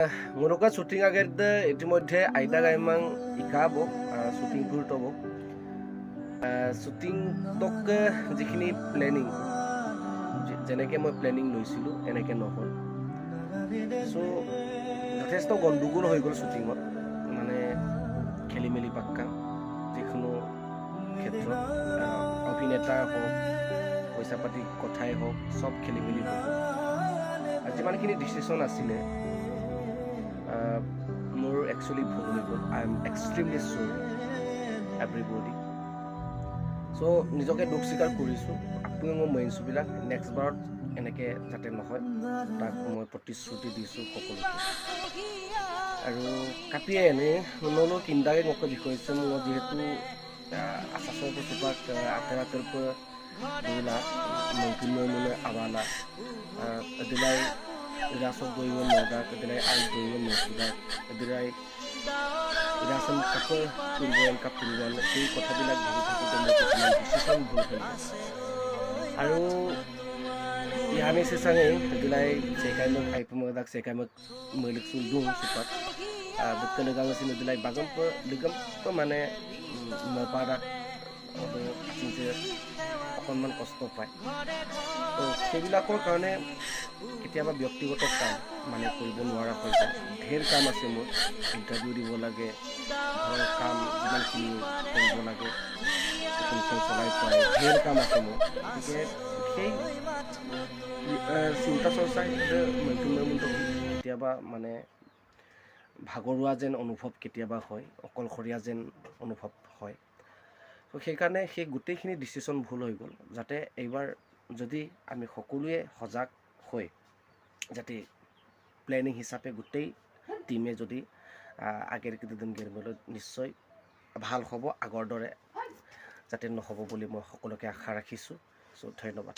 Muruka shooting agerde itimodhe aida gaimang ikabo shooting pur tobo shooting tok jikhini planning jeneke moi planning loisilu eneke nohol so যথেষ্ট গণ্ডগোল হৈ গ'ল শ্বুটিঙত মানে খেলি মেলি পাক্কা যিকোনো ক্ষেত্ৰত অভিনেতা হওক পইচা পাতি কথাই হওক চব খেলি মেলি হৈ গ'ল আৰু যিমানখিনি ডিচিশ্যন আছিলে মোৰ একচুৱেলি ভুল হৈ গ'ল আই এম এক্সট্ৰিমলি চৰি এভৰিবডি চ' নিজকে দুখ স্বীকাৰ কৰিছোঁ আপুনি মোৰ মেইনছবিলাক নেক্সট বাৰত এনেকৈ যাতে নহয় তাক মই প্ৰতিশ্ৰুতি দিছোঁ সকলোকে আৰু কাপিয়ে এনেই নলো কিন্দাকে মোক বিষয়ছে মোৰ যিহেতু আসাসৰ চুপাক আতেৰাতেৰ দুলা মংকিনলৈ আবালা এদিলাই ইৰাসক দৈব নদাক এদিলাই আই দৈব নসুদাক এদিলাই ইৰাসম কাপৰ পূৰ্বল কাপোৰৱাল সেই কথাবিলাক ভাবি থাকোঁতে মোৰ কিছুমান ডিচিশ্যন ভুল হৈ গৈছে আৰু ইয়ানি সেসাঙে এদিলাই সেকাইমক আইপমদাক সেকাইমক মৈলিক সুলদুং সুপাক বুককে লগাঙাছিল এদিলাই বাগম্প লিগম্প মানে মপাদাক আচিছে অকণমান কষ্ট পায় তো সেইবিলাকৰ কাৰণে কেতিয়াবা ব্যক্তিগত কাম মানে কৰিব নোৱাৰা হৈ যায় ঢেৰ কাম আছে মোৰ ইণ্টাৰভিউ দিব লাগে ঘৰৰ কাম যিমানখিনি কৰিব লাগে চলাই পায় ঢেৰ কাম আছে মোৰ গতিকে সেই চিন্তা চৰ্চাই মধ্যমীয়া মূলটো কেতিয়াবা মানে ভাগৰুৱা যেন অনুভৱ কেতিয়াবা হয় অকলশৰীয়া যেন অনুভৱ হয় তো সেইকাৰণে সেই গোটেইখিনি ডিচিশ্যন ভুল হৈ গ'ল যাতে এইবাৰ যদি আমি সকলোৱে সজাগ হৈ যাতে প্লেনিং হিচাপে গোটেই টিমে যদি আগেৰ কেইদিন গেৰিবলৈ নিশ্চয় ভাল হ'ব আগৰ দৰে যাতে নহ'ব বুলি মই সকলোকে আশা ৰাখিছোঁ চ' ধন্যবাদ